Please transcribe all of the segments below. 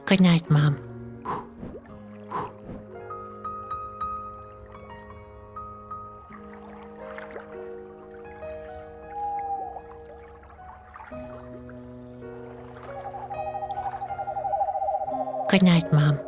Good night, Mom. Good night, Mom.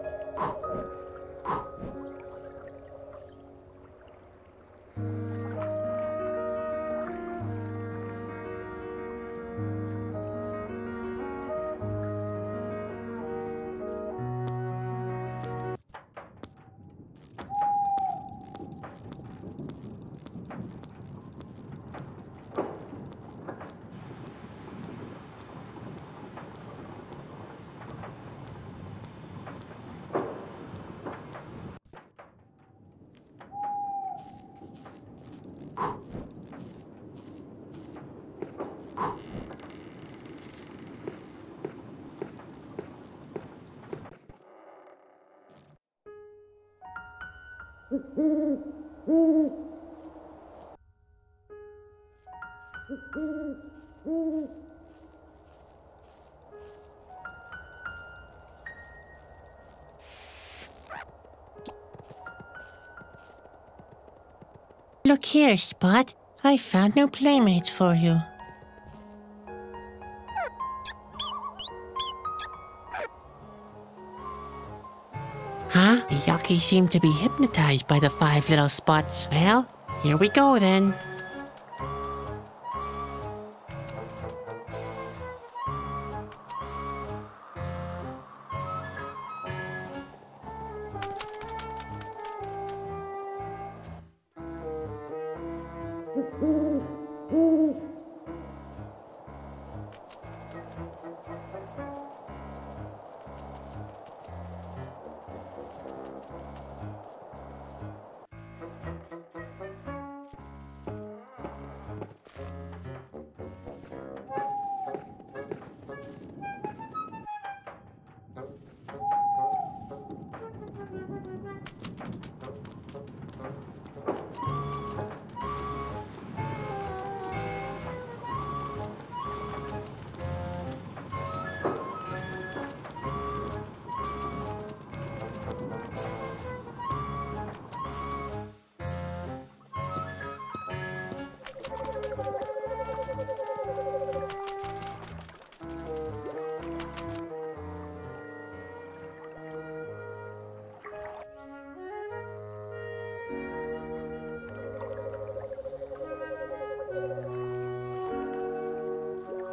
Look here, Spot. I found new playmates for you. Huh? Yucky seemed to be hypnotized by the 5 little spots. Well, here we go then.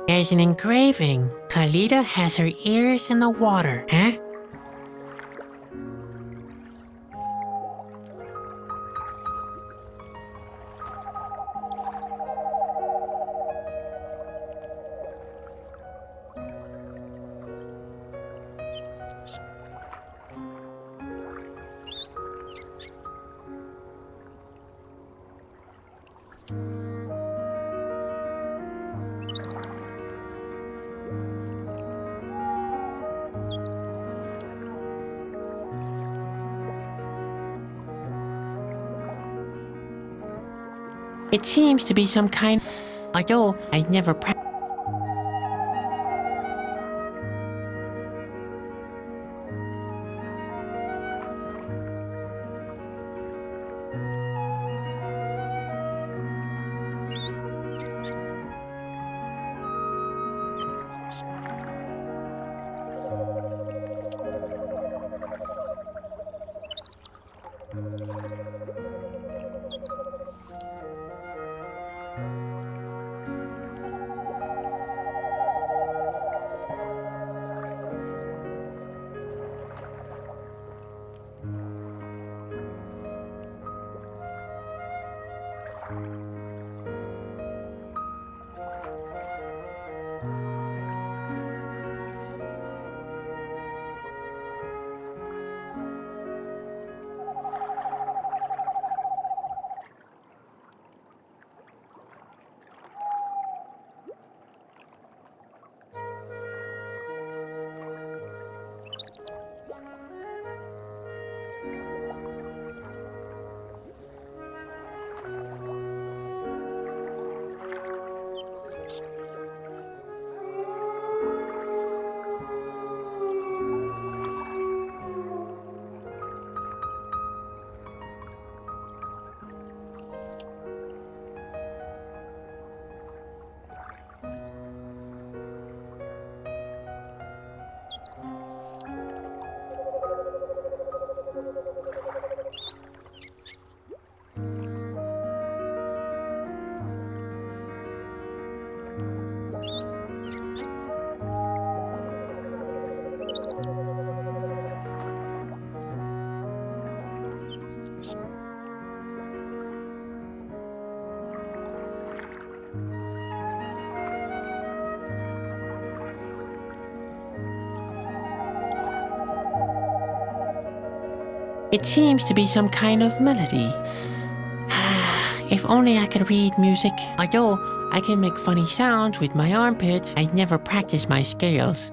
There's an engraving. Khalida has her ears in the water, huh? It seems to be some kind, although I never practiced. It seems to be some kind of melody. If only I could read music. Although I can make funny sounds with my armpits, I never practice my scales.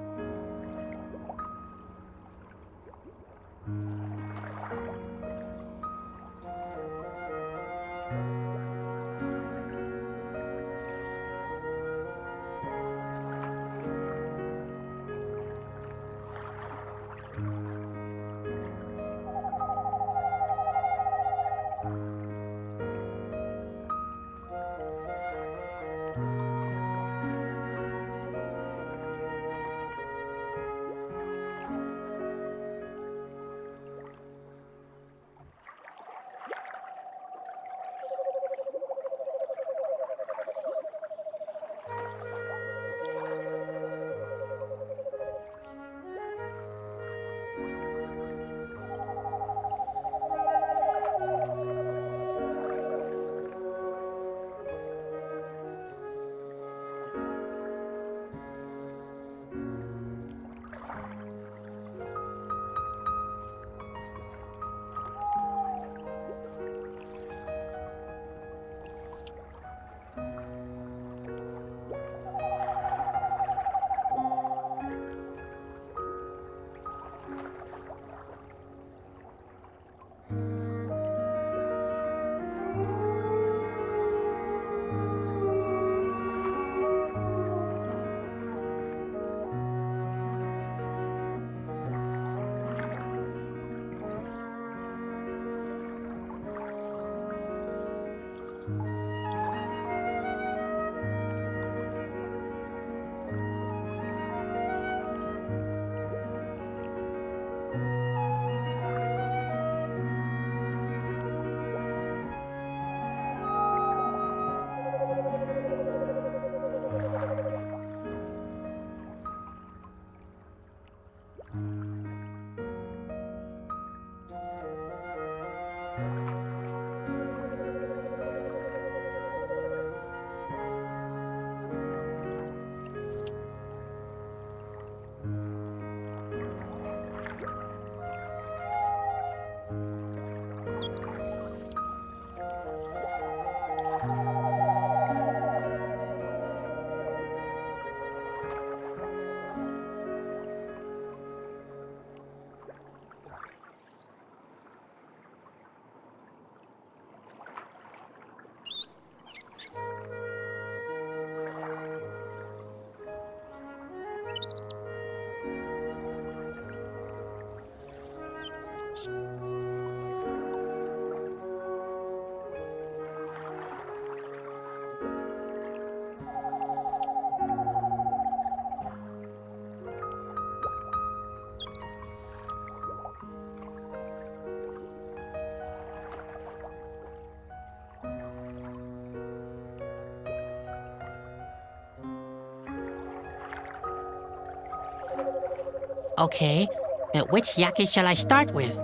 Okay, but which yaki shall I start with?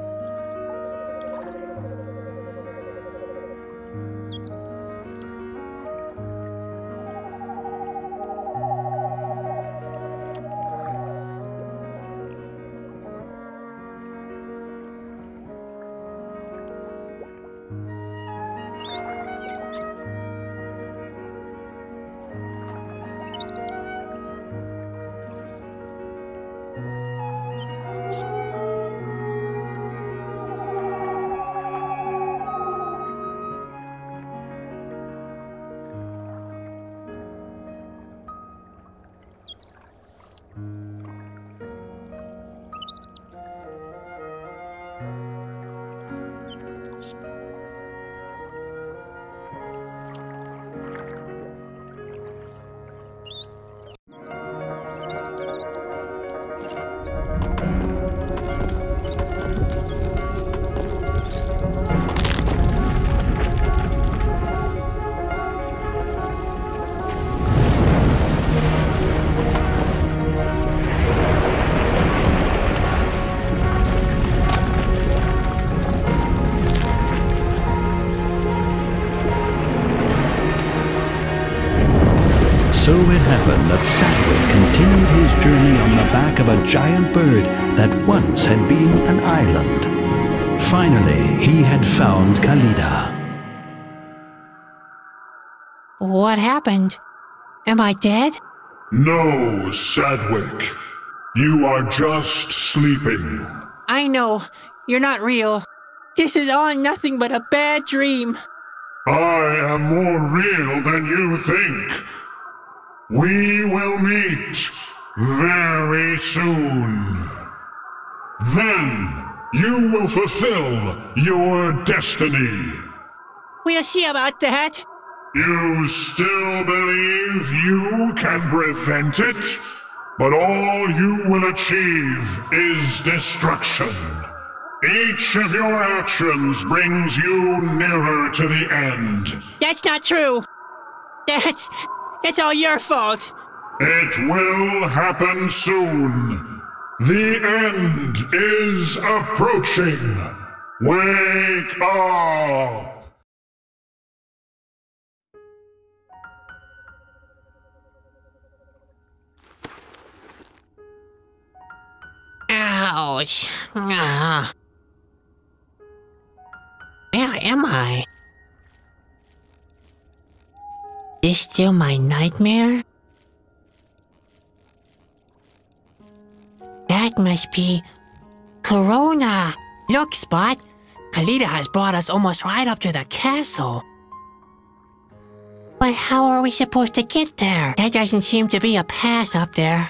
So it happened that Sattler continued his journey on the back of a giant bird that once had been an island. Finally, he had found Khalida. What happened? Am I dead? No, Sadwick. You are just sleeping. I know. You're not real. This is all nothing but a bad dream. I am more real than you think. We will meet very soon. Then you will fulfill your destiny. We'll see about that. You still believe you can prevent it? But all you will achieve is destruction. Each of your actions brings you nearer to the end. That's not true. That's all your fault. It will happen soon. The end is approaching. Wake up! Ouch. Ah. Where am I? Is still my nightmare? That must be Corona. Look, Spot. Khalida has brought us almost right up to the castle. But how are we supposed to get there? There doesn't seem to be a path up there.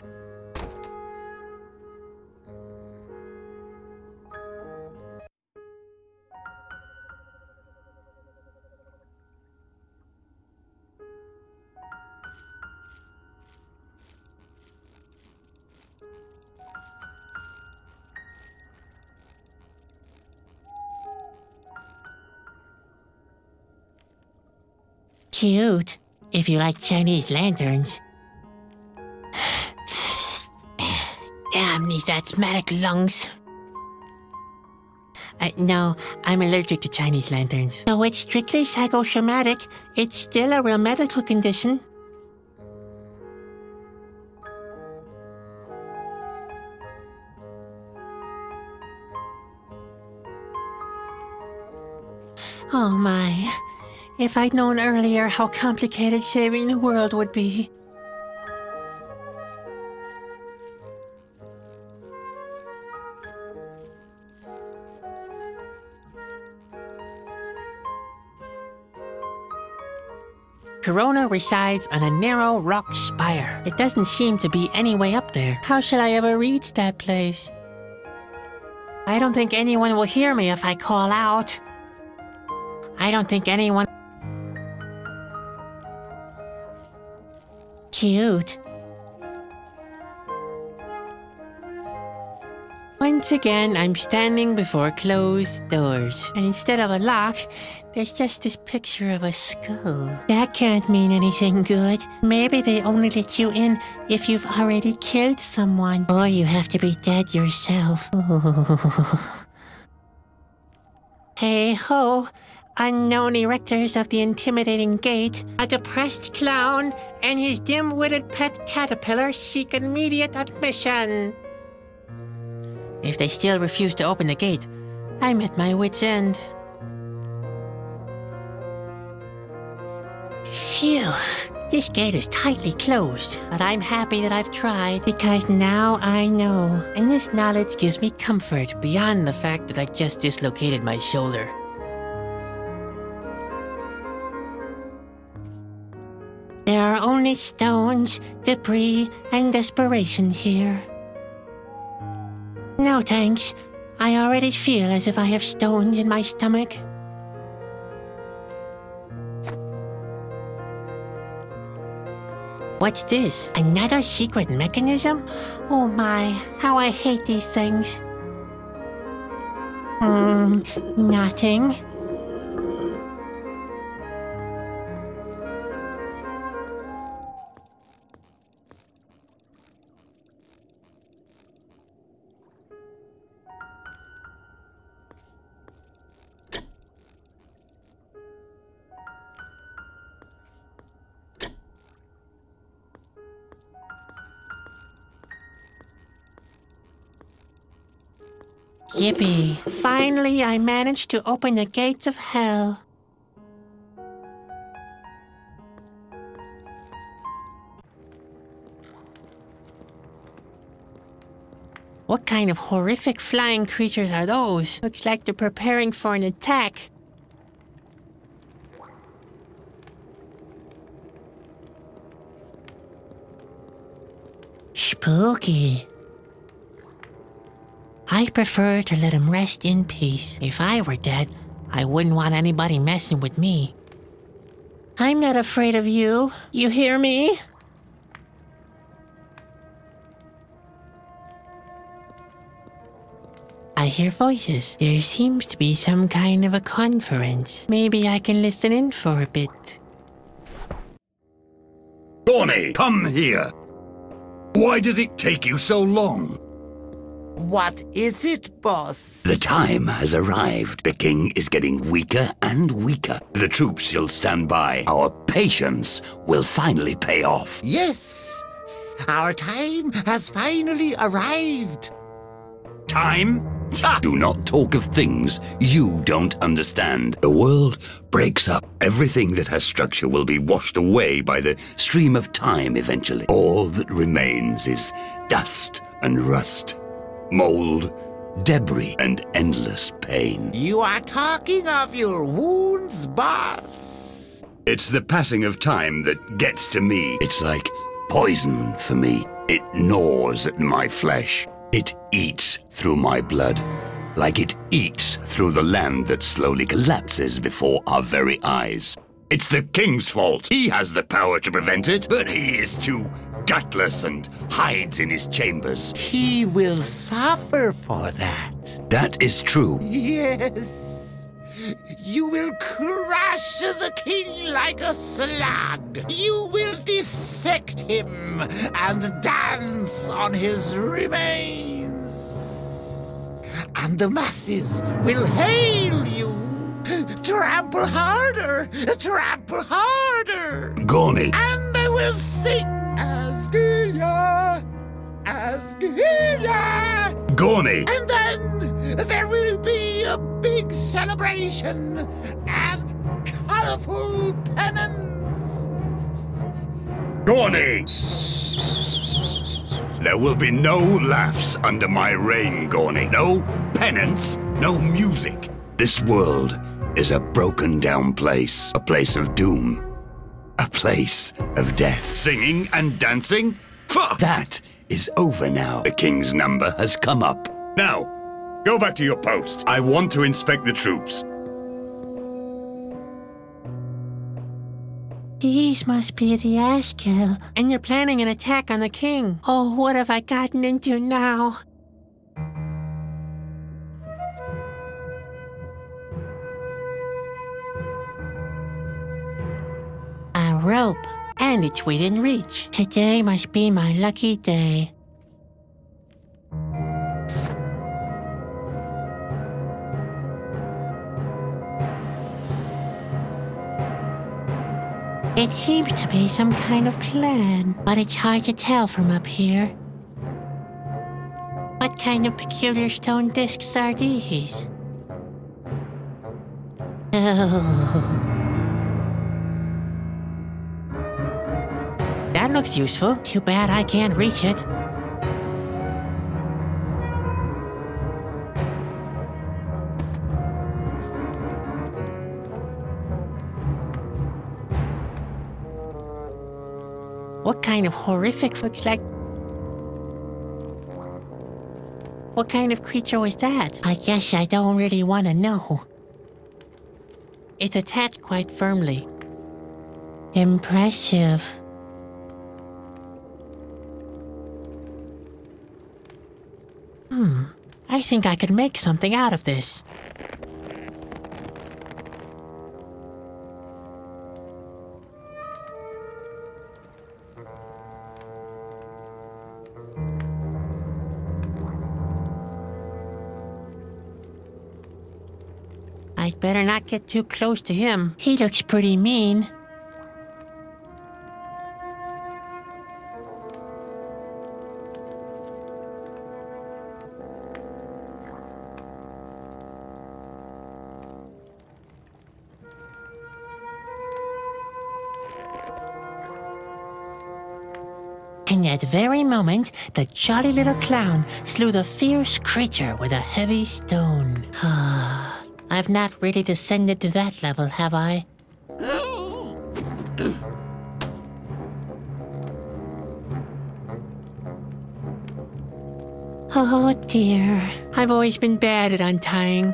Cute, if you like Chinese lanterns. Damn these asthmatic lungs. No, I'm allergic to Chinese lanterns. So it's strictly psychosomatic. It's still a real medical condition. Oh my. If I'd known earlier how complicated saving the world would be. Corona resides on a narrow rock spire. It doesn't seem to be any way up there. How shall I ever reach that place? I don't think anyone will hear me if I call out. I don't think anyone... Cute. Once again, I'm standing before closed doors. And instead of a lock, there's just this picture of a skull. That can't mean anything good. Maybe they only let you in if you've already killed someone. Or you have to be dead yourself. Hey ho! Unknown erectors of the intimidating gate, a depressed clown, and his dim-witted pet caterpillar seek immediate admission. If they still refuse to open the gate, I'm at my wit's end. Phew, this gate is tightly closed, but I'm happy that I've tried, because now I know. And this knowledge gives me comfort beyond the fact that I just dislocated my shoulder. There are only stones, debris, and desperation here. No thanks. I already feel as if I have stones in my stomach. What's this? Another secret mechanism? Oh my, how I hate these things. Nothing. Yippee. Finally, I managed to open the gates of hell. What kind of horrific flying creatures are those? Looks like they're preparing for an attack. Spooky. I prefer to let him rest in peace. If I were dead, I wouldn't want anybody messing with me. I'm not afraid of you. You hear me? I hear voices. There seems to be some kind of a conference. Maybe I can listen in for a bit. Gawny, come here. Why does it take you so long? What is it, boss? The time has arrived. The king is getting weaker and weaker. The troops shall stand by. Our patience will finally pay off. Yes, our time has finally arrived. Time? Ha! Do not talk of things you don't understand. The world breaks up. Everything that has structure will be washed away by the stream of time eventually. All that remains is dust and rust, mold, debris, and endless pain. You are talking of your wounds, boss. It's the passing of time that gets to me. It's like poison for me. It gnaws at my flesh. It eats through my blood, like it eats through the land that slowly collapses before our very eyes. It's the king's fault. He has the power to prevent it, but he is too gutless and hides in his chambers. He will suffer for that. That is true. Yes. You will crush the king like a slug. You will dissect him and dance on his remains. And the masses will hail you. Trample harder, trample harder. Gawny. And I will sing Askia, Askia. Gawny. And then there will be a big celebration and colorful pennants. Gawny. There will be no laughs under my reign, Gawny. No penance, no music. This world is a broken down place. A place of doom. A place of death. Singing and dancing? That is over now. The king's number has come up. Now, go back to your post. I want to inspect the troops. These must be the Askill, and they're planning an attack on the king. Oh, what have I gotten into now? A rope, and it's within reach. Today must be my lucky day. It seems to be some kind of plan, but it's hard to tell from up here. What kind of peculiar stone discs are these? Oh. That looks useful. Too bad I can't reach it. What kind of horrific looks like... What kind of creature was that? I guess I don't really want to know. It's attached quite firmly. Impressive. I think I could make something out of this. I'd better not get too close to him. He looks pretty mean. In that very moment, the jolly little clown slew the fierce creature with a heavy stone. I've not really descended to that level, have I? Oh dear, I've always been bad at untying.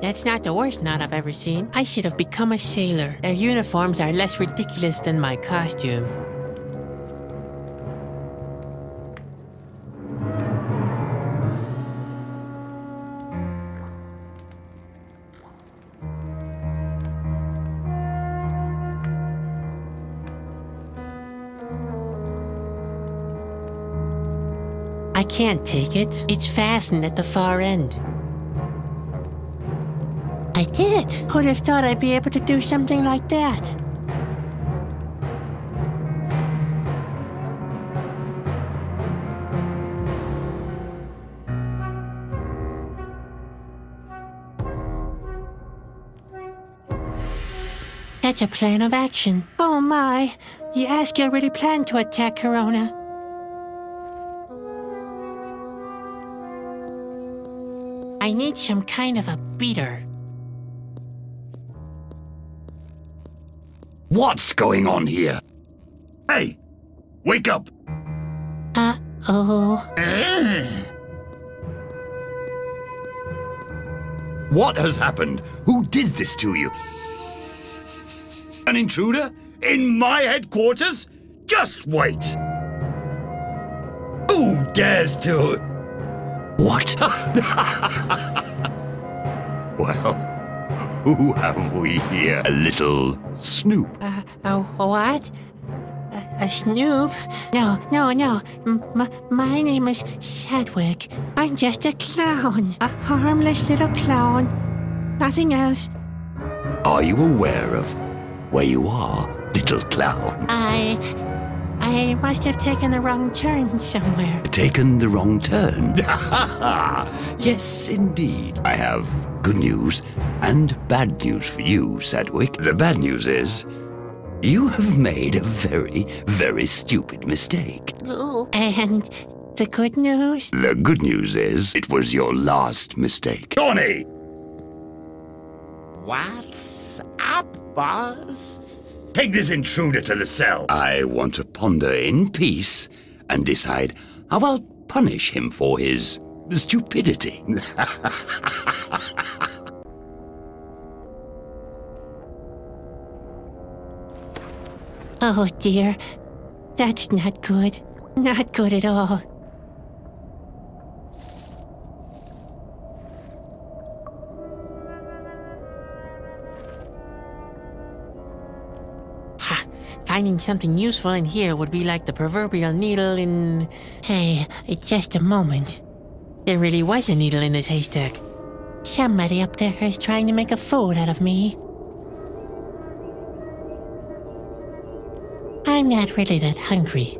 That's not the worst knot I've ever seen. I should have become a sailor. Their uniforms are less ridiculous than my costume. I can't take it. It's fastened at the far end. I did. Who'd have thought I'd be able to do something like that? That's a plan of action. Oh my! The Askel really planned to attack Corona. I need some kind of a beater. What's going on here? Hey! Wake up! Uh-oh. What has happened? Who did this to you? An intruder? In my headquarters? Just wait! Who dares to... What? Well, who have we here? A little snoop. What? A snoop? No. My name is Chadwick. I'm just a clown. A harmless little clown. Nothing else. Are you aware of where you are, little clown? I must have taken the wrong turn somewhere. Taken the wrong turn? Yes, indeed. I have good news and bad news for you, Sadwick. The bad news is, you have made a very, very stupid mistake. And the good news? The good news is, it was your last mistake. Donnie! What's up, boss? Take this intruder to the cell. I want to ponder in peace and decide how I'll punish him for his stupidity. Oh dear, that's not good. Not good at all. Finding something useful in here would be like the proverbial needle in... Hey, it's just a moment. There really was a needle in this haystack. Somebody up there is trying to make a fool out of me. I'm not really that hungry.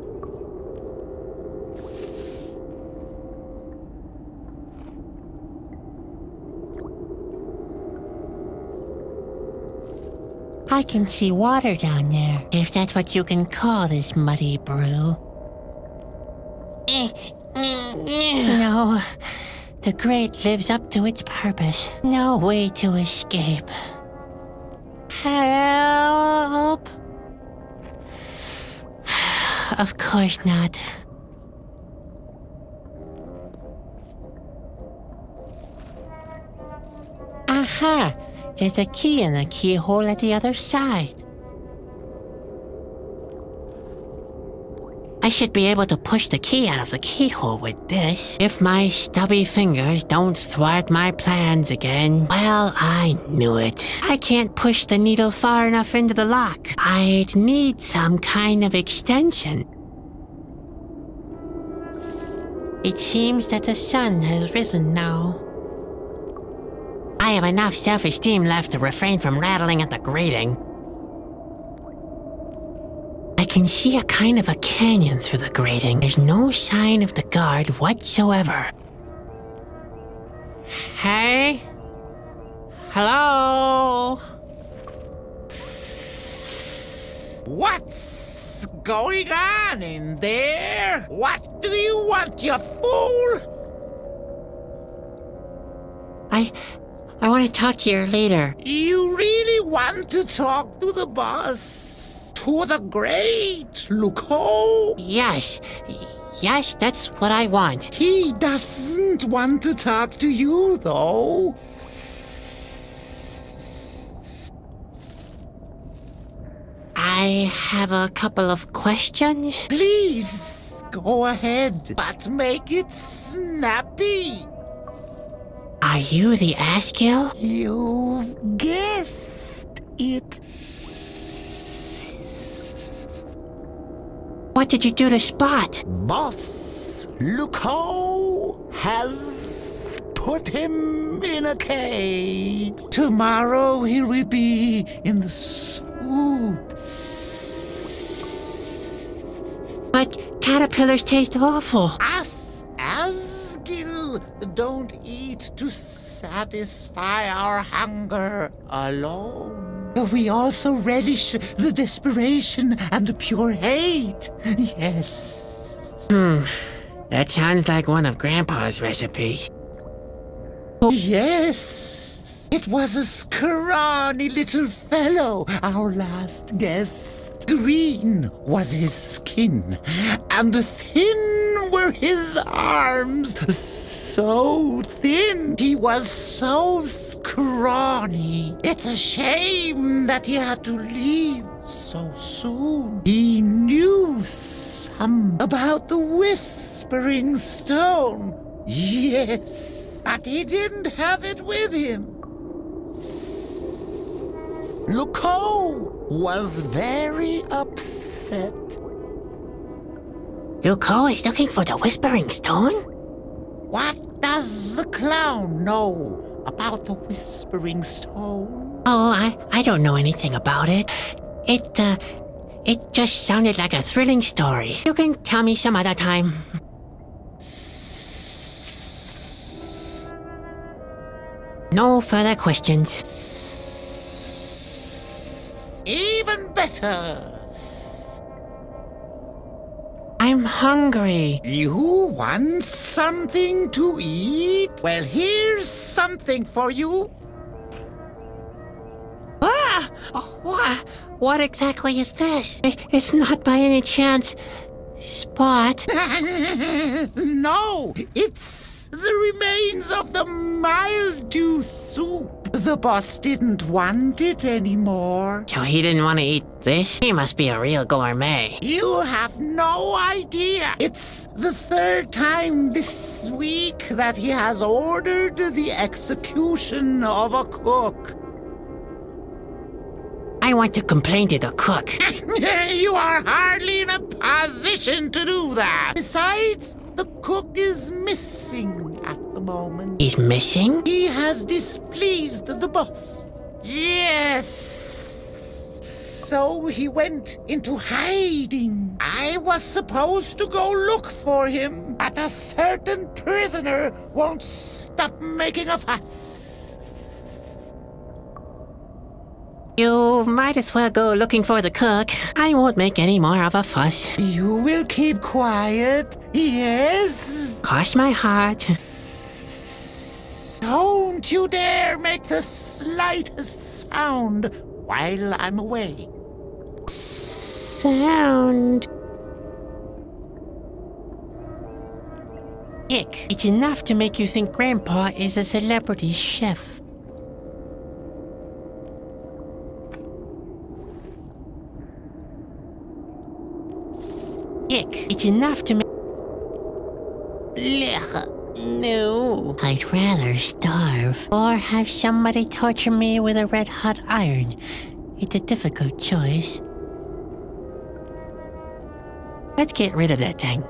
I can see water down there, if that's what you can call this muddy brew. No, the grate lives up to its purpose. No way to escape. Help! Of course not. Aha! There's a key in the keyhole at the other side. I should be able to push the key out of the keyhole with this. If my stubby fingers don't thwart my plans again. Well, I knew it. I can't push the needle far enough into the lock. I'd need some kind of extension. It seems that the sun has risen now. I have enough self-esteem left to refrain from rattling at the grating. I can see a kind of a canyon through the grating. There's no sign of the guard whatsoever. Hey? Hello? What's going on in there? What do you want, you fool? I want to talk to your leader. You really want to talk to the boss? To the great Luco? Yes. Yes, that's what I want. He doesn't want to talk to you, though. I have a couple of questions. Please, go ahead, but make it snappy. Are you the Askill? You've guessed it. What did you do to Spot? Boss Luco has put him in a cage. Tomorrow he will be in the soup. But caterpillars taste awful. Us, Asgil, don't eat to satisfy our hunger alone. We also relish the desperation and the pure hate. Yes. That sounds like one of Grandpa's recipes. Yes. It was a scrawny little fellow, our last guest. Green was his skin, and thin were his arms. So thin, he was so scrawny. It's a shame that he had to leave so soon. He knew some about the Whispering Stone. Yes, but he didn't have it with him. Luco was very upset. Luco is looking for the Whispering Stone? What does the clown know about the Whispering Stone? Oh, I don't know anything about it. It just sounded like a thrilling story. You can tell me some other time. No further questions. Even better. I'm hungry. You want something to eat? Well, here's something for you. Ah! What exactly is this? It's not by any chance Spot. No, it's the remains of the mildew soup. The boss didn't want it anymore. So he didn't want to eat this? He must be a real gourmet. You have no idea. It's the third time this week that he has ordered the execution of a cook. I want to complain to the cook. You are hardly in a position to do that. Besides, the cook is missing at the moment. He's missing? He has displeased the boss. Yes. So he went into hiding. I was supposed to go look for him, but a certain prisoner won't stop making a fuss. You might as well go looking for the cook. I won't make any more of a fuss. You will keep quiet, yes? Cross my heart. Don't you dare make the slightest sound while I'm away. Sound. Ick. It's enough to make you think Grandpa is a celebrity chef. Ick. It's enough to make... No. I'd rather starve or have somebody torture me with a red-hot iron. It's a difficult choice. Let's get rid of that thing.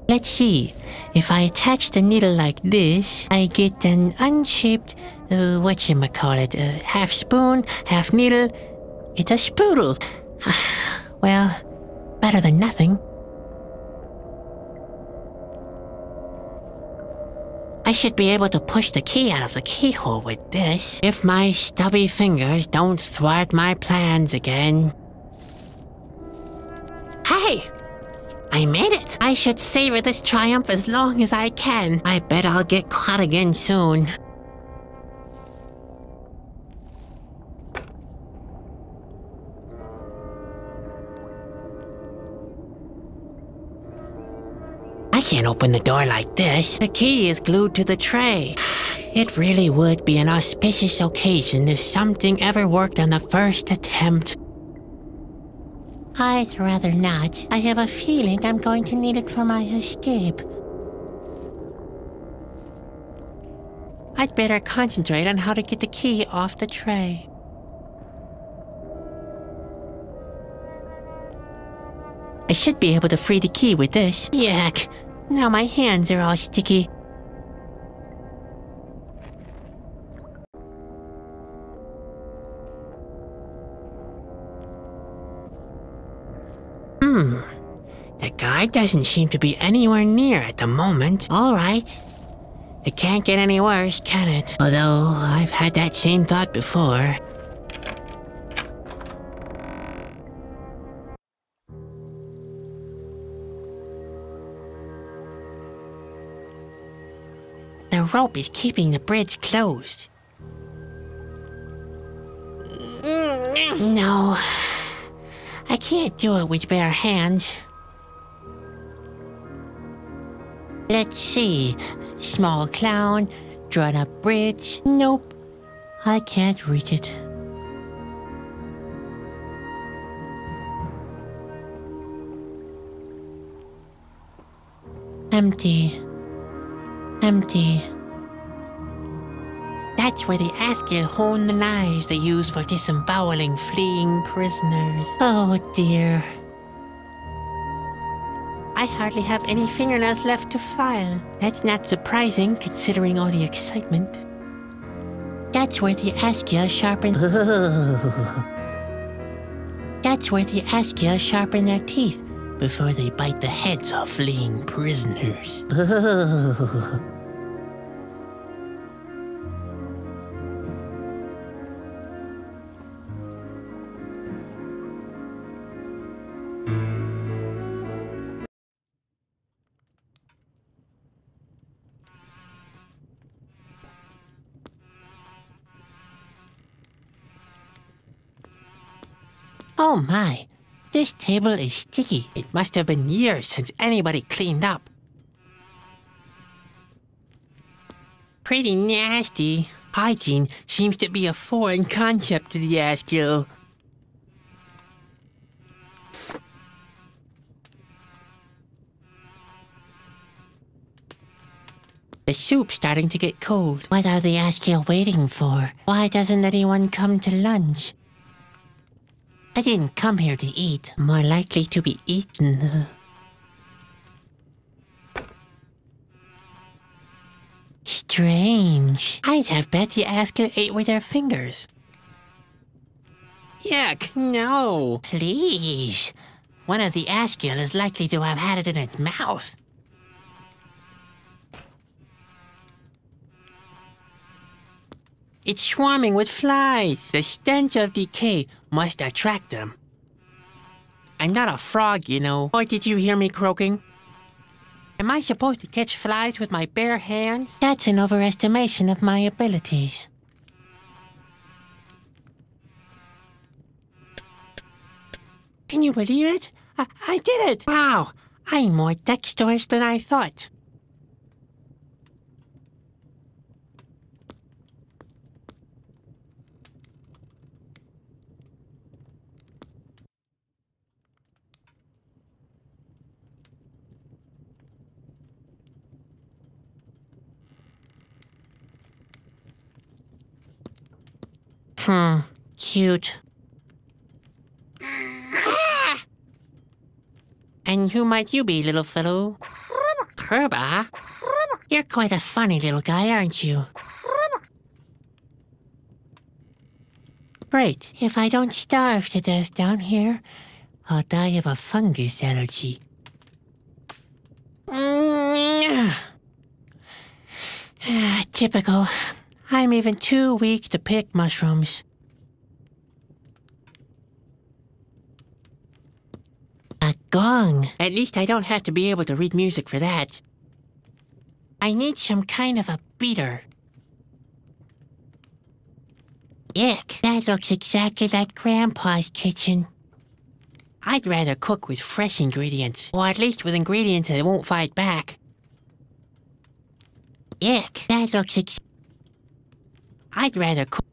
Let's see. If I attach the needle like this, I get an unshaped, whatchamacallit, half spoon, half needle. It's a spoodle. Well, better than nothing. I should be able to push the key out of the keyhole with this, if my stubby fingers don't thwart my plans again. Hey! I made it! I should savor this triumph as long as I can. I bet I'll get caught again soon. I can't open the door like this. The key is glued to the tray. It really would be an auspicious occasion if something ever worked on the first attempt. I'd rather not. I have a feeling I'm going to need it for my escape. I'd better concentrate on how to get the key off the tray. I should be able to free the key with this. Yuck! Now my hands are all sticky. The guard doesn't seem to be anywhere near at the moment. All right. It can't get any worse, can it? Although, I've had that same thought before. The rope is keeping the bridge closed. No. I can't do it with bare hands. Let's see. Small clown, drawn up bridge. Nope. I can't reach it. Empty. Empty. That's where the Askill honed the knives they use for disemboweling fleeing prisoners. Oh dear. I hardly have any fingernails left to file. That's not surprising, considering all the excitement. That's where the Askill sharpen... That's where the Askill sharpen their teeth before they bite the heads off fleeing prisoners. Oh my, this table is sticky. It must have been years since anybody cleaned up. Pretty nasty. Hygiene seems to be a foreign concept to the Askill. The soup's starting to get cold. What are the Askill waiting for? Why doesn't anyone come to lunch? I didn't come here to eat. More likely to be eaten. Strange. I'd have bet the Askill ate with their fingers. Yuck, no. Please. One of the Askill is likely to have had it in its mouth. It's swarming with flies. The stench of decay must attract them. I'm not a frog, you know. Or did you hear me croaking? Am I supposed to catch flies with my bare hands? That's an overestimation of my abilities. Can you believe it? I did it! Wow! I'm more dexterous than I thought. Cute. And who might you be, little fellow? Kerba? You're quite a funny little guy, aren't you? Great. If I don't starve to death down here, I'll die of a fungus allergy. Typical. I'm even too weak to pick mushrooms. A gong. At least I don't have to be able to read music for that. I need some kind of a beater. Ick. That looks exactly like Grandpa's kitchen. I'd rather cook with fresh ingredients, or at least with ingredients that won't fight back. Ick. That looks I'd rather cook.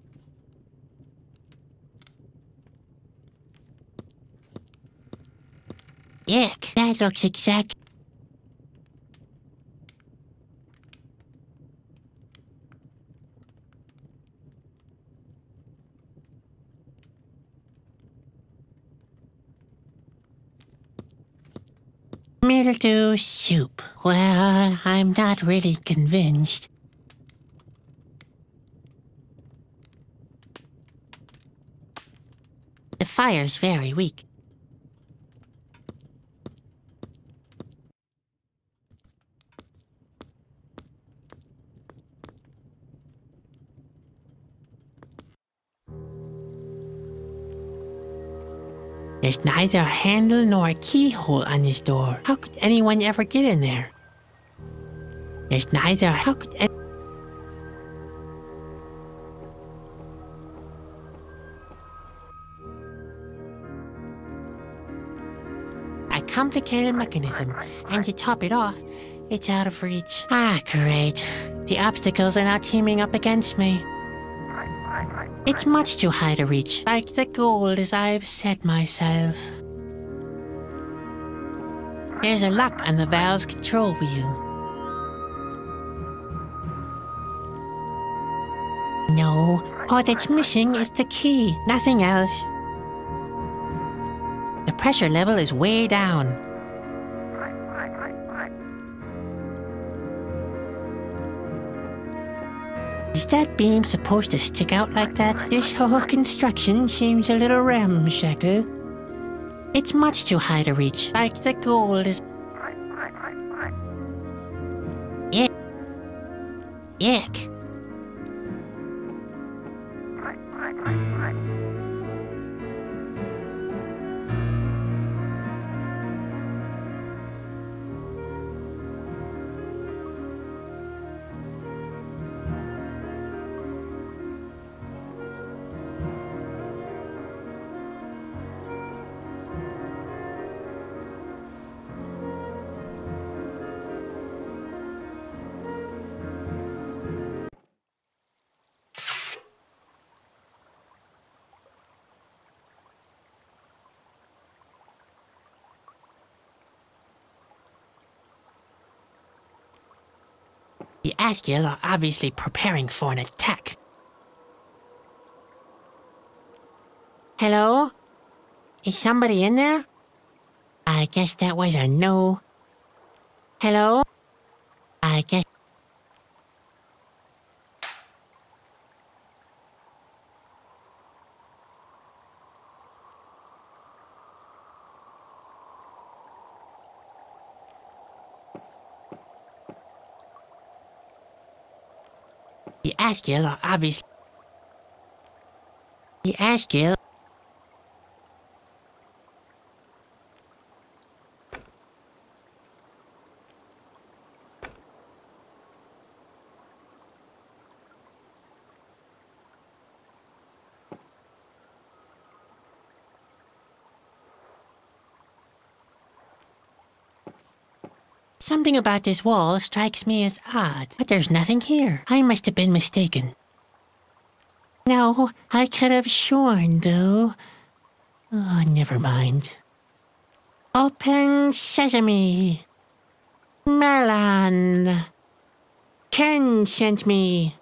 Ick. That looks exact. Mildew soup. Well, I'm not really convinced. The fire's very weak. There's neither a handle nor a keyhole on this door. How could anyone ever get in there? There's neither. How could a complicated mechanism, and to top it off, it's out of reach. Ah, great. The obstacles are now teaming up against me. It's much too high to reach, like the goal as I've set myself. There's a lock on the valve's control wheel. No, all that's missing is the key, nothing else. The pressure level is way down. Is that beam supposed to stick out like that? This whole construction seems a little ramshackle. It's much too high to reach, like the goal is... Ick. The Asgill are obviously preparing for an attack. Hello? Is somebody in there? I guess that was a no. Hello? I guess... The Asgill are obviously... The Asgill... Something about this wall strikes me as odd, but there's nothing here. I must have been mistaken. No, I could have sworn, though. Oh, never mind. Open sesame. Melon. Ken sent me.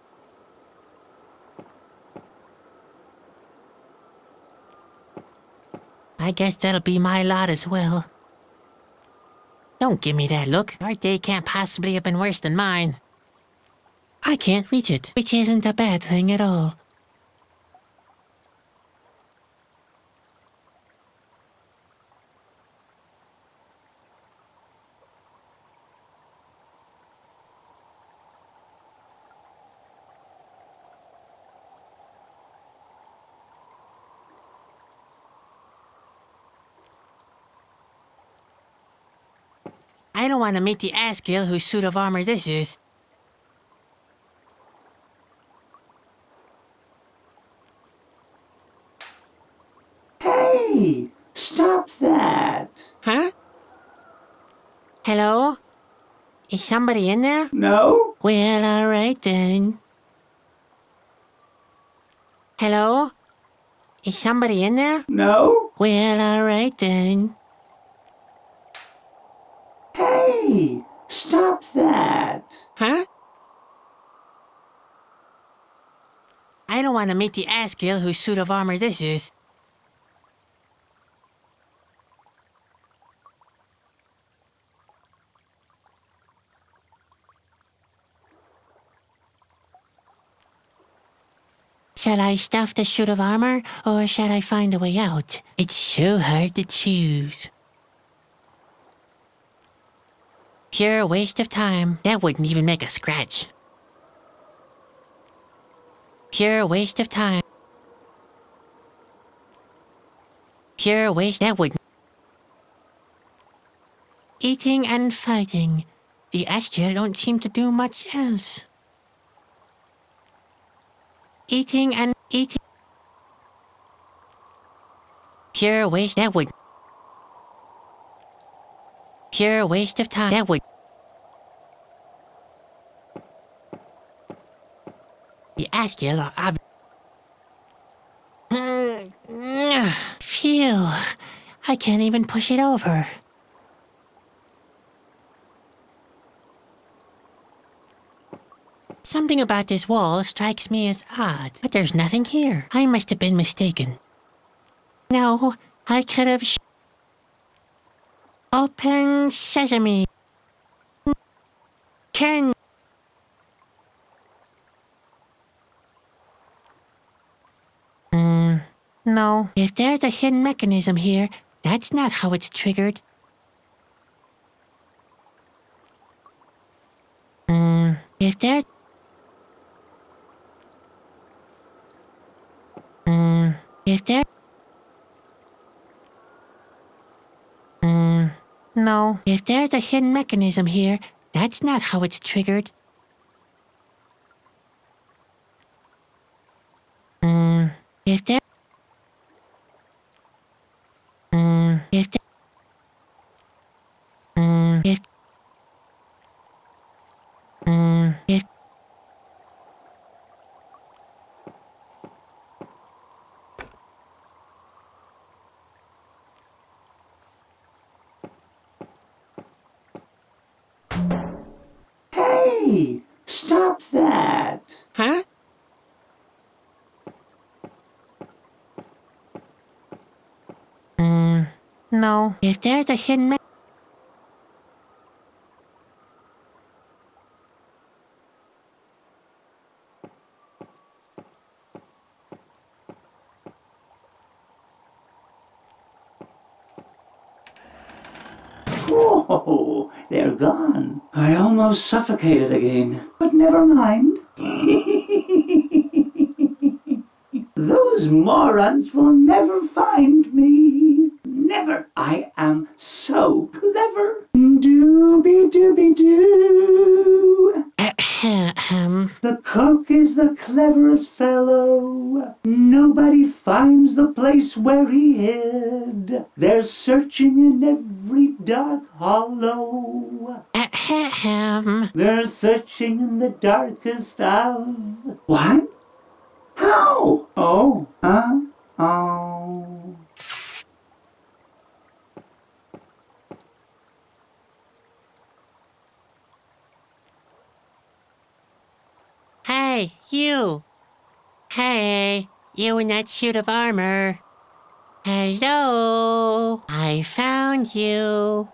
I guess that'll be my lot as well. Don't give me that look. Our day can't possibly have been worse than mine. I can't reach it, which isn't a bad thing at all. I don't want to meet the Askill whose suit of armor this is. Hey! Stop that! Huh? Hello? Is somebody in there? No? Well, alright then. Hello? Is somebody in there? No? Well, alright then. Hey! Stop that! Huh? I don't want to meet the Askill whose suit of armor this is. Shall I stuff the suit of armor, or shall I find a way out? It's so hard to choose. Pure waste of time. That wouldn't even make a scratch. Pure waste of time. Pure waste. That wouldn't. Eating and fighting. The Askill don't seem to do much else. Eating and eating. Pure waste. That would. Pure waste of time. That would. The Askill are Phew. I can't even push it over. Something about this wall strikes me as odd, but there's nothing here. I must have been mistaken. No, I could have Open sesame. Ken. No. If there's a hidden mechanism here, that's not how it's triggered. If there's... If there... No. If there's a hidden mechanism here, that's not how it's triggered. If there... If there... If... If... Hey! Stop that! Huh? No. If there's a hidden me... Whoa! They're gone. I almost suffocated again. But never mind. Those morons will never find me. Never. I am so clever. Dooby-dooby-doo. The cook is the cleverest fellow. Nobody finds the place where he hid. They're searching in every dark hollow. They're searching in the darkest of... What? How? Oh, oh. Hey, you! Hey, you in that suit of armor. Hello? I found you.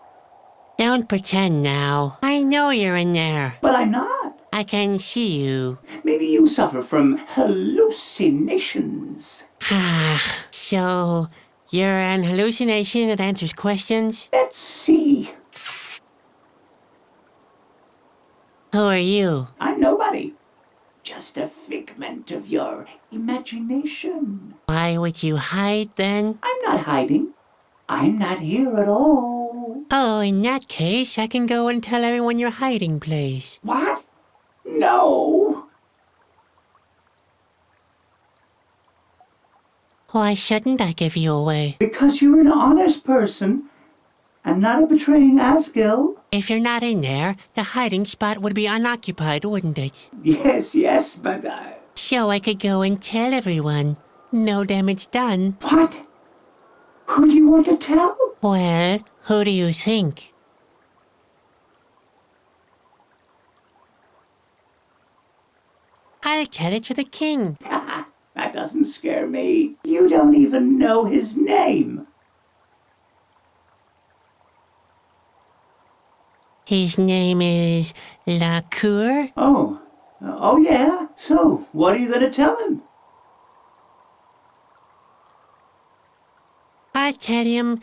Don't pretend now. I know you're in there. But I'm not. I can see you. Maybe you suffer from hallucinations. So, you're an hallucination that answers questions? Let's see. Who are you? I'm nobody. Just a figment of your imagination. Why would you hide then? I'm not hiding. I'm not here at all. Oh, in that case, I can go and tell everyone your hiding place. What? No! Why shouldn't I give you away? Because you're an honest person and not a betraying Asgil. If you're not in there, the hiding spot would be unoccupied, wouldn't it? Yes, but So I could go and tell everyone. No damage done. What? Who do you want to tell? Well, who do you think? I'll tell it to the king. That doesn't scare me. You don't even know his name. His name is Lacour. Oh yeah? So, what are you gonna tell him? I tell him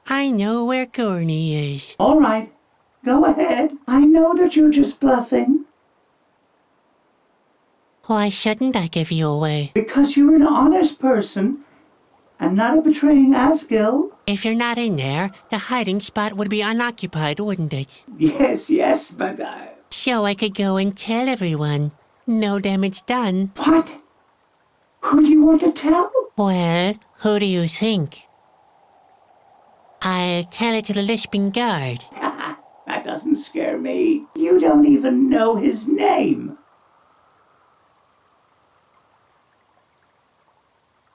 I know where Gurney is. All right, go ahead. I know that you're just bluffing. Why shouldn't I give you away? Because you're an honest person and not a betraying Asgil. If you're not in there, the hiding spot would be unoccupied, wouldn't it? Yes, but So I could go and tell everyone. No damage done. What? Who do you want to tell? Well, who do you think? I'll tell it to the lisping guard. That doesn't scare me. You don't even know his name.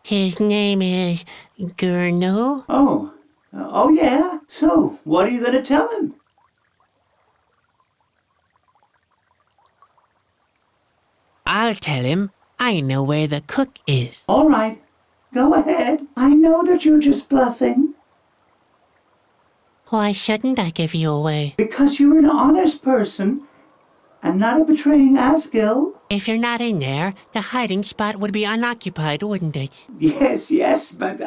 His name is Gurno. Oh yeah? So, what are you gonna tell him? I'll tell him I know where the cook is. All right, go ahead. I know that you're just bluffing. Why shouldn't I give you away? Because you're an honest person and not a betraying Asgil. If you're not in there, the hiding spot would be unoccupied, wouldn't it? Yes, but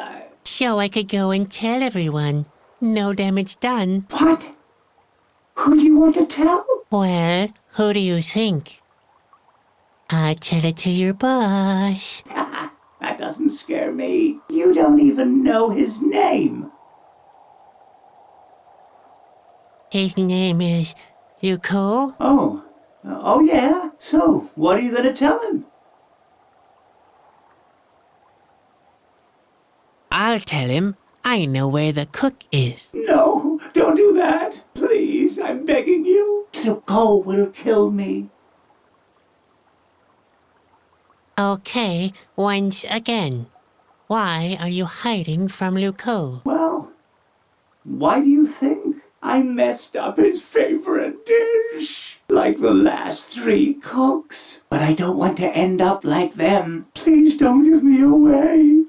So I could go and tell everyone. No damage done. What? Who do you want to tell? Well, who do you think? I'll tell it to your boss. That doesn't scare me. You don't even know his name. His name is Yuko. Oh yeah? So, what are you gonna tell him? I'll tell him I know where the cook is. No, don't do that. Please, I'm begging you. Luco will kill me. Okay, once again. Why are you hiding from Luco? Well, why do you think? I messed up his favorite dish, like the last 3 cooks. But I don't want to end up like them. Please don't give me away.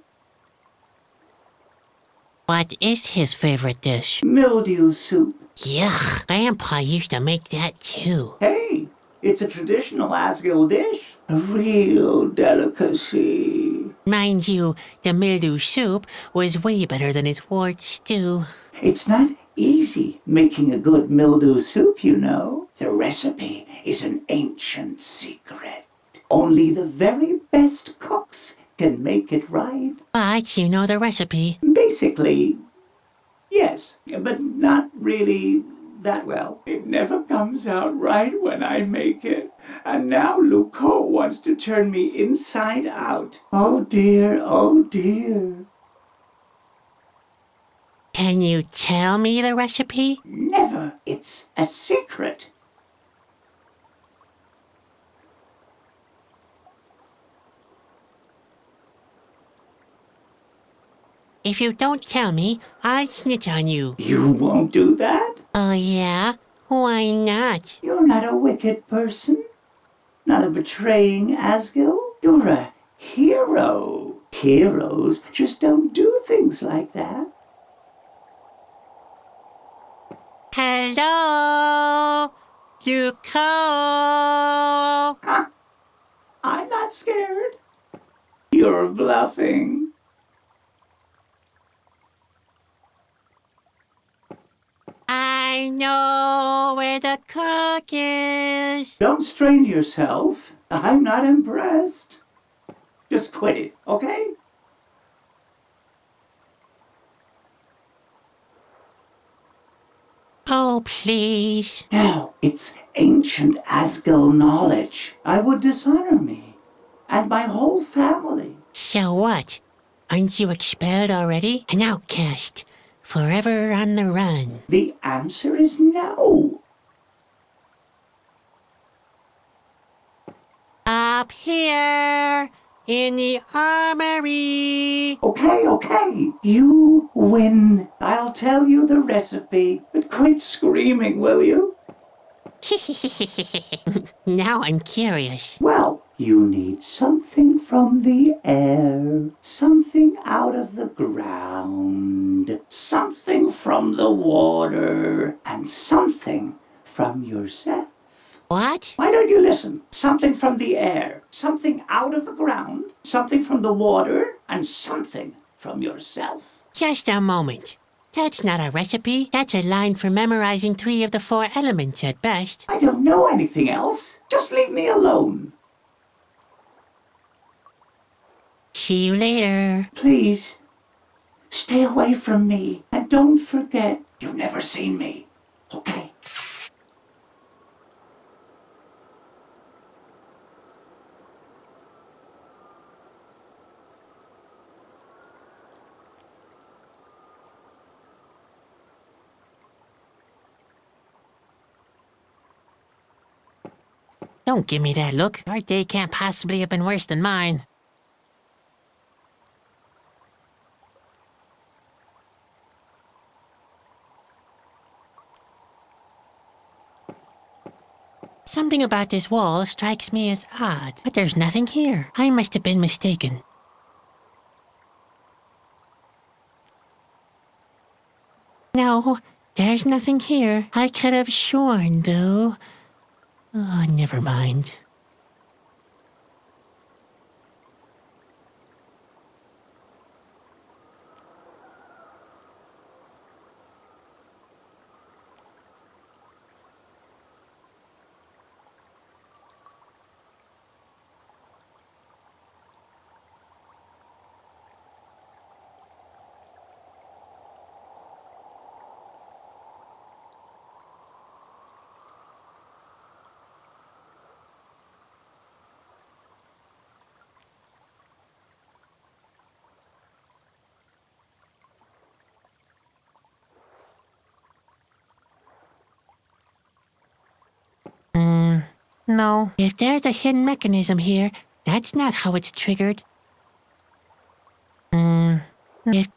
What is his favorite dish? Mildew soup. Yuck, Grandpa used to make that too. Hey, it's a traditional Asgil dish. A real delicacy. Mind you, the mildew soup was way better than his wart stew. It's not easy making a good mildew soup, you know. The recipe is an ancient secret. Only the very best cooks can make it right. But you know the recipe. Basically, yes, but not really that well. It never comes out right when I make it. And now Luco wants to turn me inside out. Oh dear, oh dear. Can you tell me the recipe? Never. It's a secret. If you don't tell me, I'll snitch on you. You won't do that? Oh yeah? Why not? You're not a wicked person. Not a betraying Asgil. You're a hero. Heroes just don't do things like that. Hello? Luco? Huh? I'm not scared. You're bluffing. I know where the cook is. Don't strain yourself. I'm not impressed. Just quit it, okay? Oh, please. No, it's ancient Asgul knowledge. I would dishonor me and my whole family. So what? Aren't you expelled already? An outcast, forever on the run. The answer is no. Up here, in the armory. Okay. You win. I'll tell you the recipe, but quit screaming, will you? Now I'm curious. Well, you need something from the air, something out of the ground, something from the water, and something from yourself. What? Why don't you listen? Something from the air, something out of the ground, something from the water, and something from yourself. Just a moment. That's not a recipe. That's a line for memorizing 3 of the 4 elements at best. I don't know anything else. Just leave me alone. See you later. Please, stay away from me. And don't forget, you've never seen me. Okay? Don't give me that look. Our day can't possibly have been worse than mine. Something about this wall strikes me as odd, but there's nothing here. I must have been mistaken. No, there's nothing here. I could have sworn, though. Oh, never mind. No. If there's a hidden mechanism here, that's not how it's triggered. If...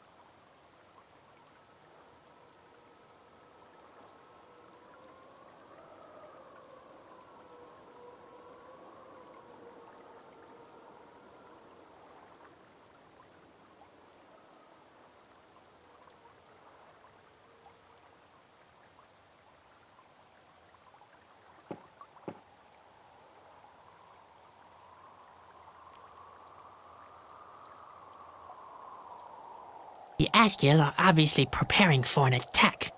The Asgil are obviously preparing for an attack.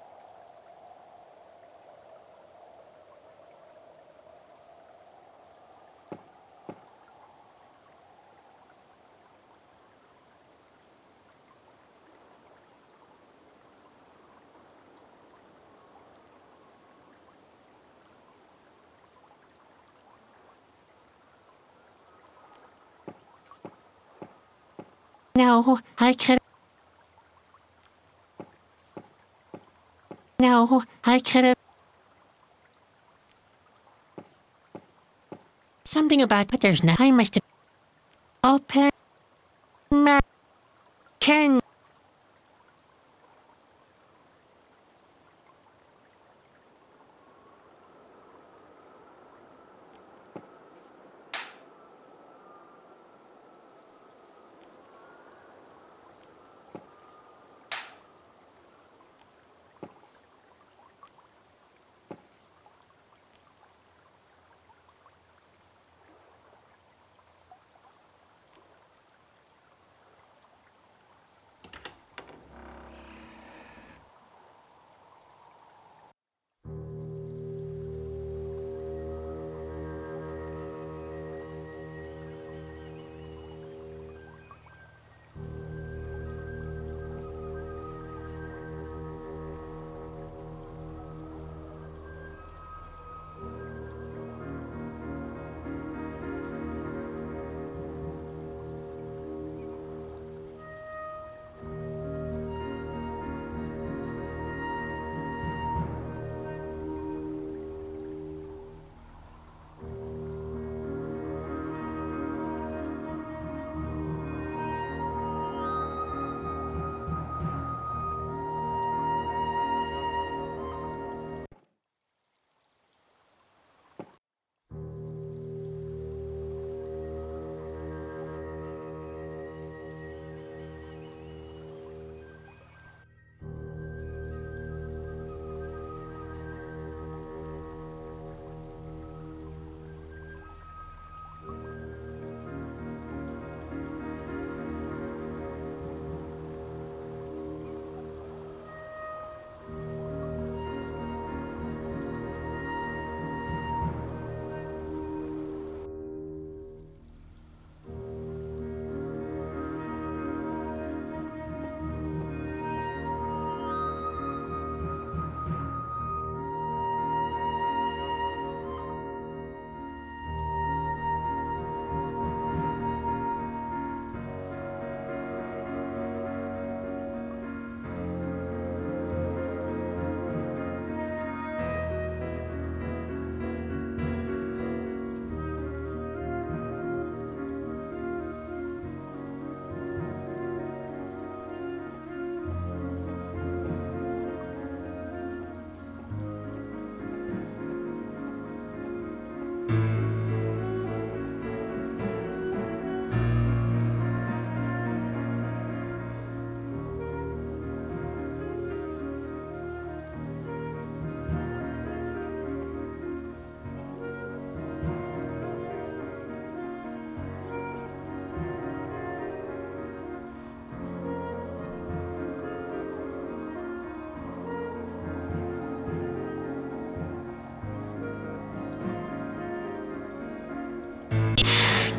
No, I could... No, I could have... Something about... But there's no... I must have... Open... Ma... Can...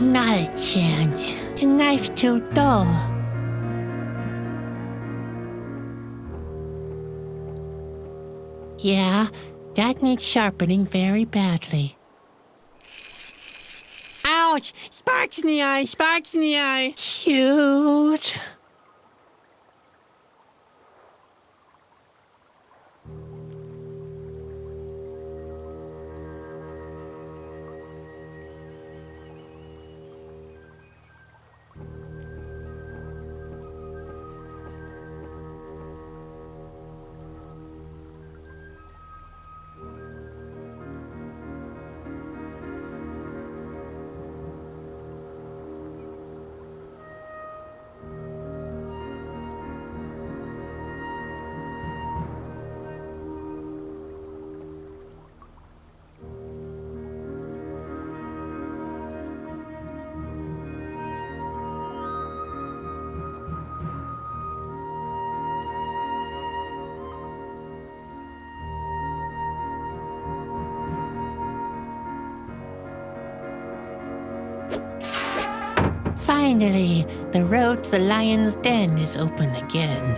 Not a chance. The knife's too dull. Yeah, that needs sharpening very badly. Ouch! Sparks in the eye! Sparks in the eye! Shoot! Finally, the road to the lion's den is open again.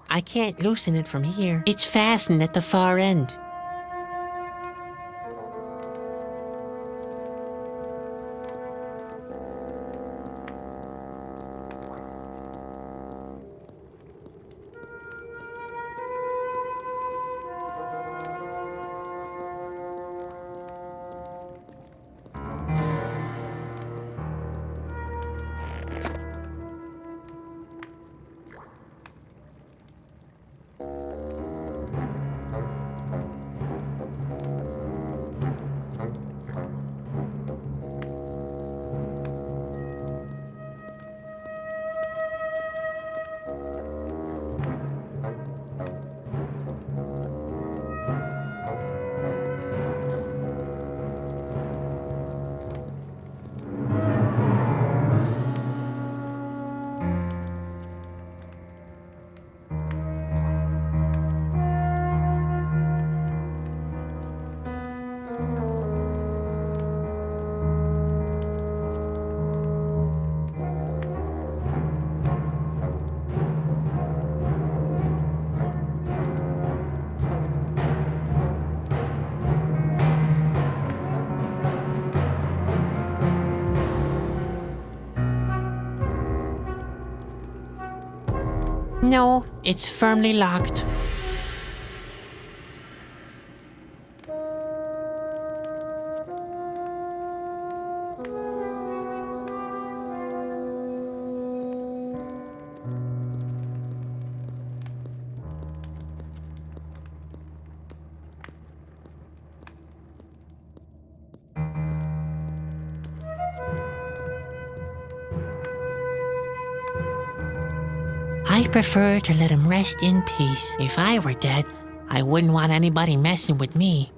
I can't loosen it from here. It's fastened at the far end. No, it's firmly locked. I prefer to let him rest in peace. If I were dead, I wouldn't want anybody messing with me.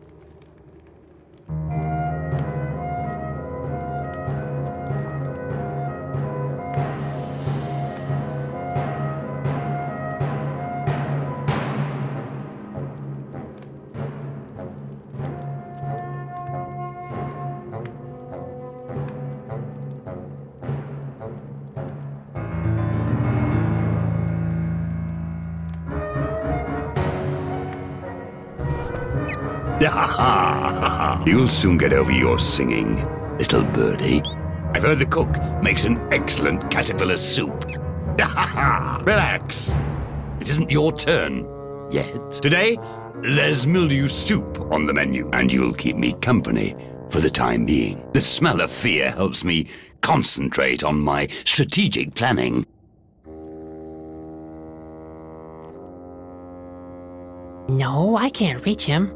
You'll soon get over your singing, little birdie. I've heard the cook makes an excellent caterpillar soup. Relax. It isn't your turn yet. Today, there's mildew soup on the menu, and you'll keep me company for the time being. The smell of fear helps me concentrate on my strategic planning. No, I can't reach him.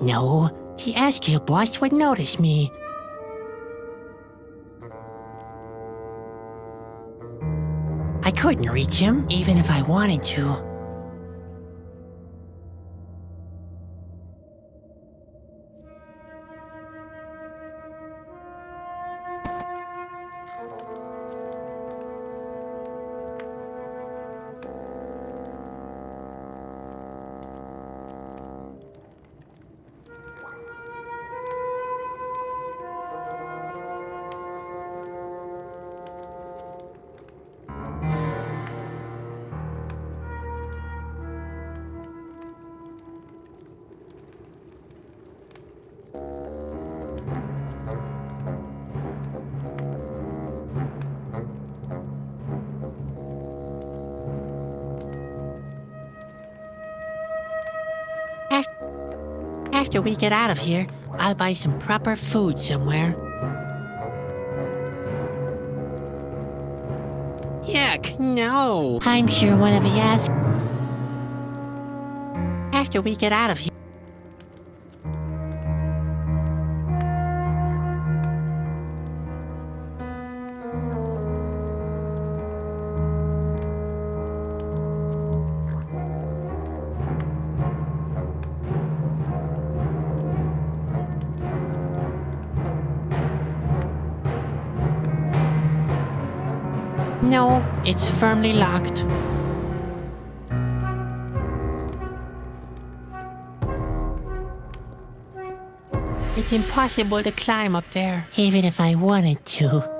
No, the Askew boss would notice me. I couldn't reach him, even if I wanted to. After we get out of here, I'll buy some proper food somewhere. Yuck, no! I'm sure one of the After we get out of here... No, it's firmly locked. It's impossible to climb up there, even if I wanted to.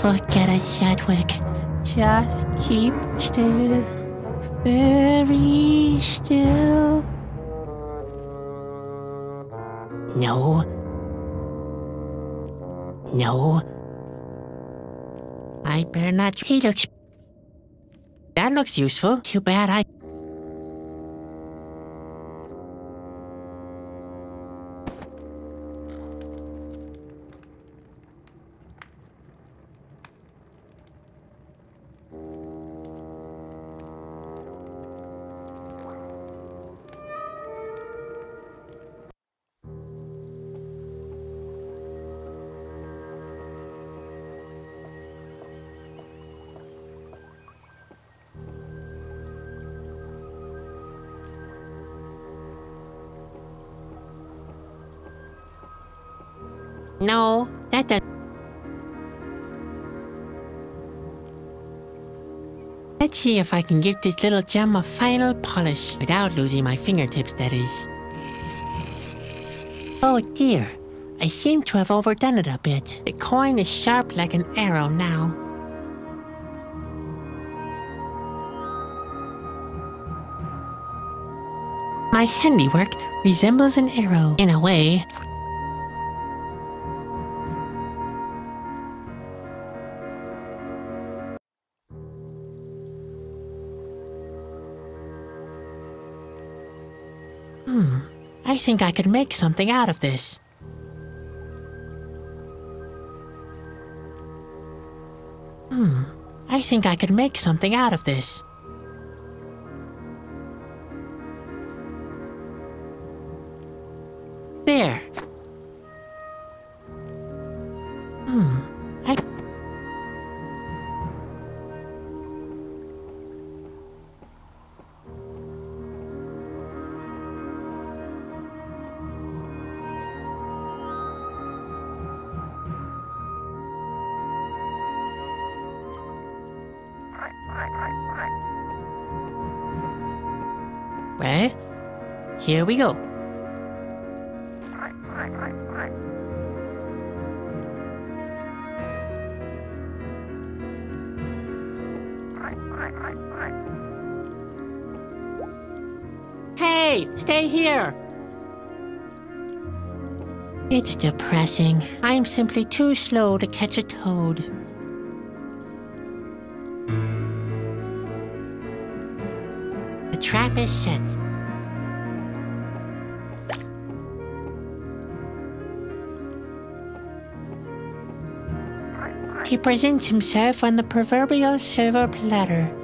Forget it, Chadwick. Just keep still. Very still. No. No. I better not. He looks... That looks useful. Too bad I... No, that doesn't... Let's see if I can give this little gem a final polish without losing my fingertips, that is. Oh dear, I seem to have overdone it a bit. The coin is sharp like an arrow now. My handiwork resembles an arrow, in a way. I think I could make something out of this. I think I could make something out of this. There. Well, here we go. Hey, stay here! It's depressing. I'm simply too slow to catch a toad. The trap is set. He presents himself on the proverbial silver platter.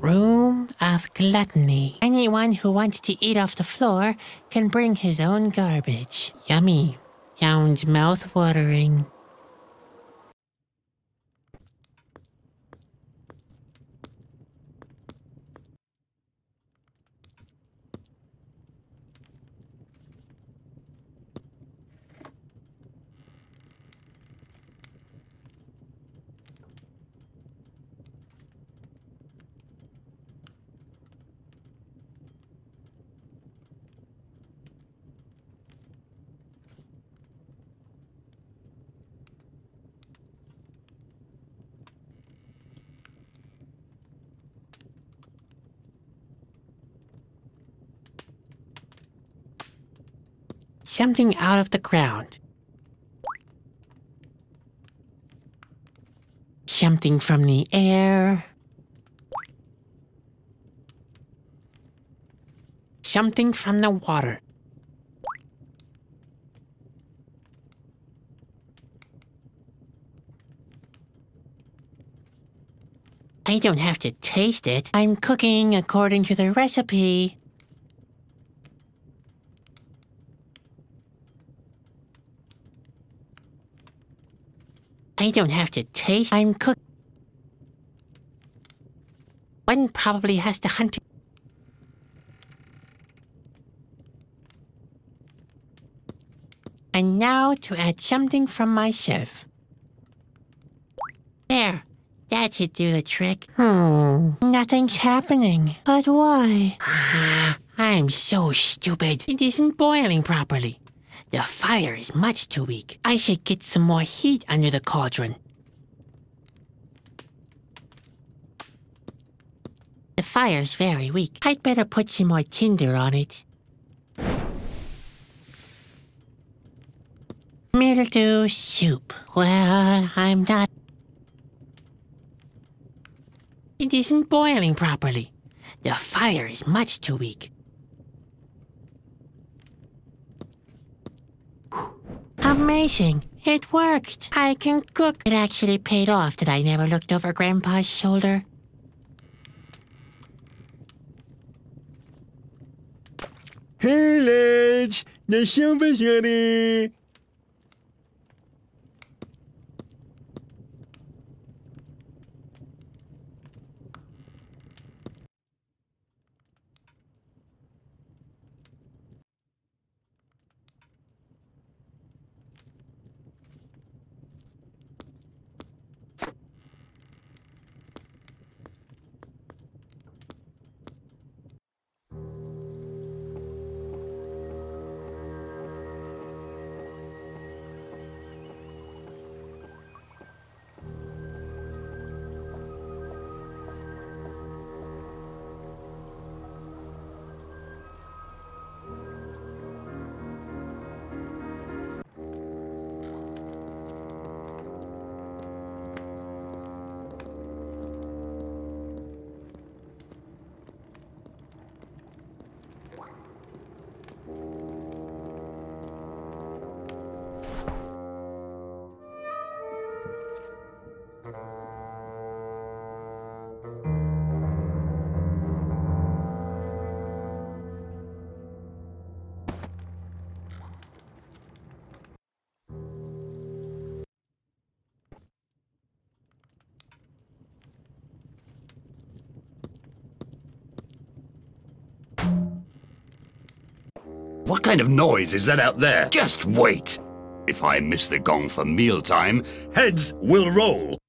Room of gluttony. Anyone who wants to eat off the floor can bring his own garbage. Yummy. Sounds mouth-watering. Something out of the ground. Something from the air. Something from the water. I don't have to taste it. I'm cooking according to the recipe. I don't have to taste. I'm cook. One probably has to hunt. And now to add something from myself. There. That should do the trick. Nothing's happening. But why? I'm so stupid. It isn't boiling properly. The fire is much too weak. I should get some more heat under the cauldron. The fire's very weak. I'd better put some more tinder on it. Mildew soup. Well, I'm not... It isn't boiling properly. The fire is much too weak. Amazing! It worked! I can cook! It actually paid off that I never looked over Grandpa's shoulder. Hey, lads! The soup is ready! What kind of noise is that out there? Just wait! If I miss the gong for mealtime, heads will roll.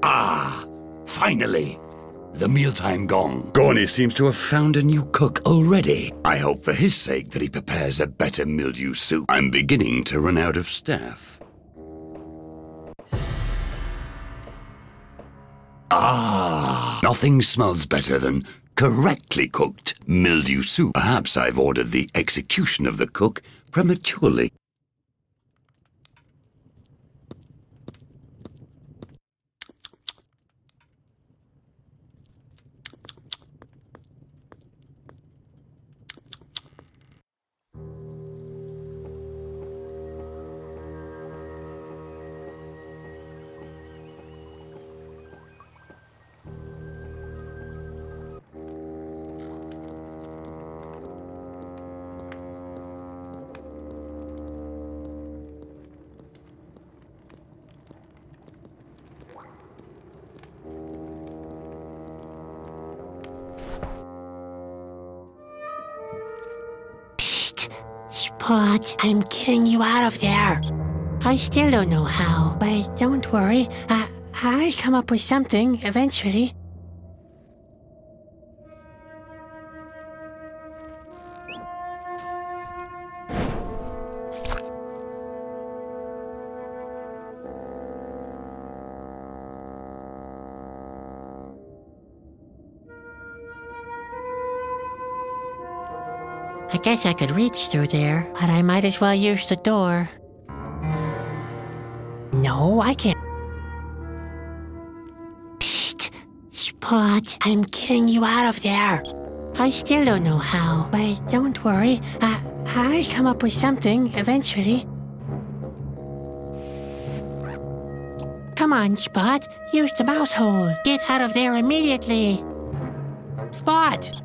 Ah, finally! The mealtime gong. Gorny seems to have found a new cook already. I hope for his sake that he prepares a better mildew soup. I'm beginning to run out of staff. Ah, nothing smells better than correctly cooked mildew soup. Perhaps I've ordered the execution of the cook prematurely. Spot, I'm getting you out of there. I still don't know how, but don't worry. I'll come up with something eventually. I guess I could reach through there, but I might as well use the door. No, I can't. Psst! Spot, I'm getting you out of there. I still don't know how, but don't worry. I'll come up with something eventually. Come on, Spot. Use the mouse hole. Get out of there immediately. Spot!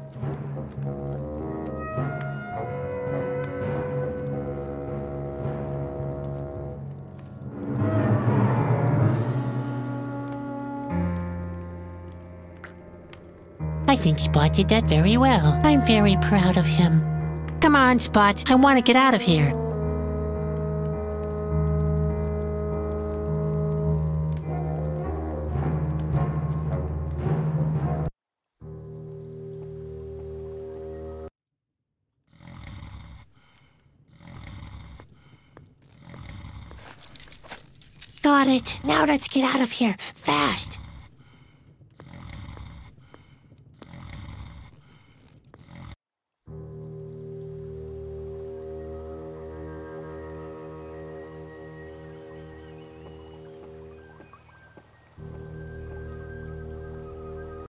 I think Spot did that very well. I'm very proud of him. Come on, Spot. I want to get out of here. Got it. Now let's get out of here. Fast.